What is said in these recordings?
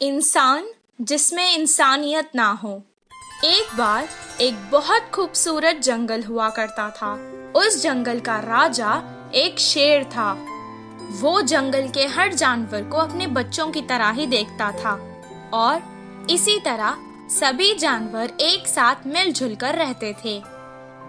इंसान जिसमें इंसानियत ना हो। एक बार एक बहुत खूबसूरत जंगल हुआ करता था। उस जंगल का राजा एक शेर था। वो जंगल के हर जानवर को अपने बच्चों की तरह ही देखता था और इसी तरह सभी जानवर एक साथ मिलजुल कर रहते थे।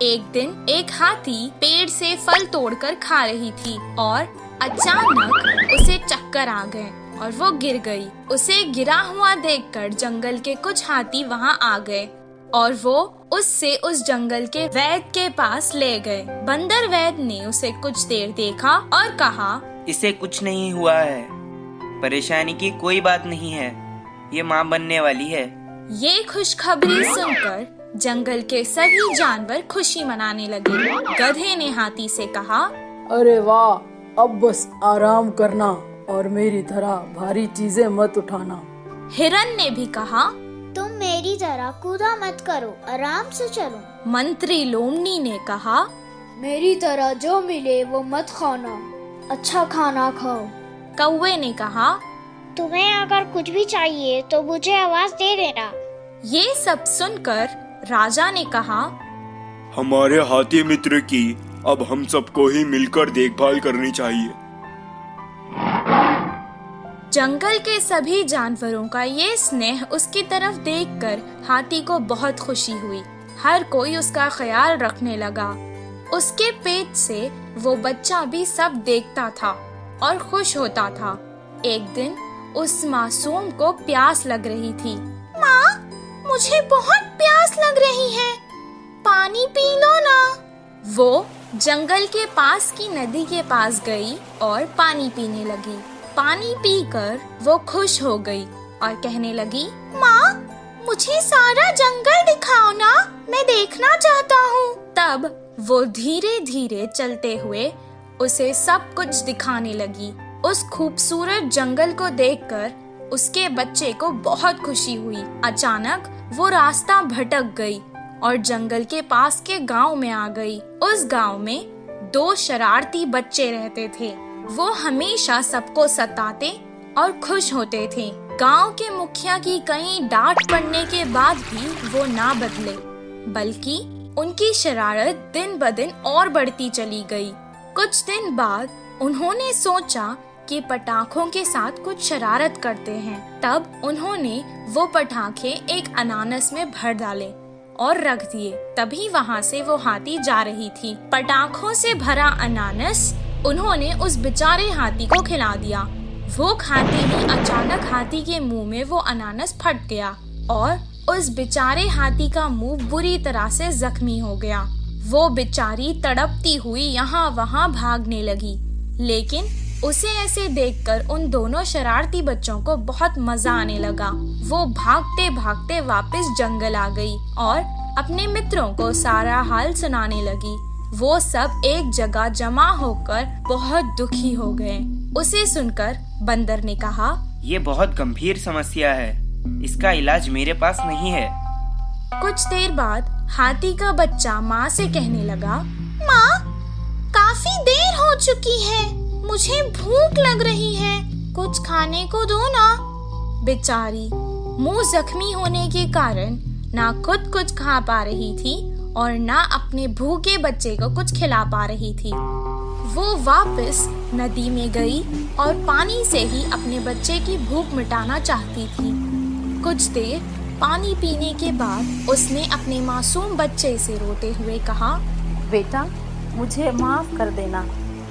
एक दिन एक हाथी पेड़ से फल तोड़कर खा रही थी और अचानक उसे चक्कर आ गए और वो गिर गई। उसे गिरा हुआ देखकर जंगल के कुछ हाथी वहाँ आ गए और वो उससे उस जंगल के वैद्य के पास ले गए। बंदर वैद्य ने उसे कुछ देर देखा और कहा, इसे कुछ नहीं हुआ है, परेशानी की कोई बात नहीं है, ये माँ बनने वाली है। ये खुशखबरी सुनकर जंगल के सभी जानवर खुशी मनाने लगे। गधे ने हाथी से कहा, अरे वाह, अब बस आराम करना और मेरी तरह भारी चीजें मत उठाना। हिरन ने भी कहा, तुम मेरी तरह कूदा मत करो, आराम से चलो। मंत्री लोमनी ने कहा, मेरी तरह जो मिले वो मत खाना, अच्छा खाना खाओ। कौवे ने कहा, तुम्हें अगर कुछ भी चाहिए तो मुझे आवाज दे देना। ये सब सुनकर राजा ने कहा, हमारे हाथी मित्र की अब हम सबको ही मिलकर देखभाल करनी चाहिए। जंगल के सभी जानवरों का ये स्नेह उसकी तरफ देखकर हाथी को बहुत खुशी हुई। हर कोई उसका ख्याल रखने लगा। उसके पेट से वो बच्चा भी सब देखता था और खुश होता था। एक दिन उस मासूम को प्यास लग रही थी। माँ, मुझे बहुत प्यास लग रही है, पानी पी लो ना। वो जंगल के पास की नदी के पास गई और पानी पीने लगी। पानी पीकर वो खुश हो गई और कहने लगी, माँ, मुझे सारा जंगल दिखाओ ना, मैं देखना चाहता हूँ। तब वो धीरे धीरे चलते हुए उसे सब कुछ दिखाने लगी। उस खूबसूरत जंगल को देखकर उसके बच्चे को बहुत खुशी हुई। अचानक वो रास्ता भटक गई और जंगल के पास के गांव में आ गई। उस गांव में 2 शरारती बच्चे रहते थे। वो हमेशा सबको सताते और खुश होते थे। गांव के मुखिया की कई डांट पड़ने के बाद भी वो ना बदले, बल्कि उनकी शरारत दिन ब दिन और बढ़ती चली गई। कुछ दिन बाद उन्होंने सोचा कि पटाखों के साथ कुछ शरारत करते हैं। तब उन्होंने वो पटाखे एक अनानास में भर डाले और रख दिए। तभी वहाँ से वो हाथी जा रही थी। पटाखों से भरा अनानास उन्होंने उस बेचारे हाथी को खिला दिया। वो खाते ही अचानक हाथी के मुंह में वो अनानास फट गया और उस बेचारे हाथी का मुंह बुरी तरह से जख्मी हो गया। वो बेचारी तड़पती हुई यहाँ वहाँ भागने लगी, लेकिन उसे ऐसे देखकर उन दोनों शरारती बच्चों को बहुत मजा आने लगा। वो भागते भागते वापस जंगल आ गई और अपने मित्रों को सारा हाल सुनाने लगी। वो सब एक जगह जमा होकर बहुत दुखी हो गए। उसे सुनकर बंदर ने कहा, ये बहुत गंभीर समस्या है, इसका इलाज मेरे पास नहीं है। कुछ देर बाद हाथी का बच्चा माँ से कहने लगा, माँ, काफी देर हो चुकी है, मुझे भूख लग रही है, कुछ खाने को दो ना। बेचारी मुंह जख्मी होने के कारण ना खुद कुछ खा पा रही थी और ना अपने भूखे बच्चे को कुछ खिला पा रही थी। वो वापस नदी में गई और पानी से ही अपने बच्चे की भूख मिटाना चाहती थी। कुछ देर पानी पीने के बाद उसने अपने मासूम बच्चे से रोते हुए कहा, बेटा, मुझे माफ कर देना,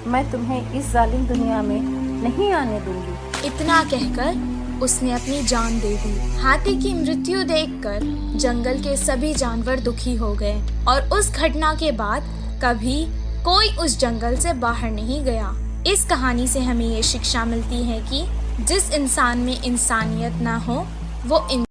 मैं तुम्हें इस जालिम दुनिया में नहीं आने दूंगी। इतना कहकर उसने अपनी जान दे दी। हाथी की मृत्यु देखकर जंगल के सभी जानवर दुखी हो गए और उस घटना के बाद कभी कोई उस जंगल से बाहर नहीं गया। इस कहानी से हमें ये शिक्षा मिलती है कि जिस इंसान में इंसानियत ना हो वो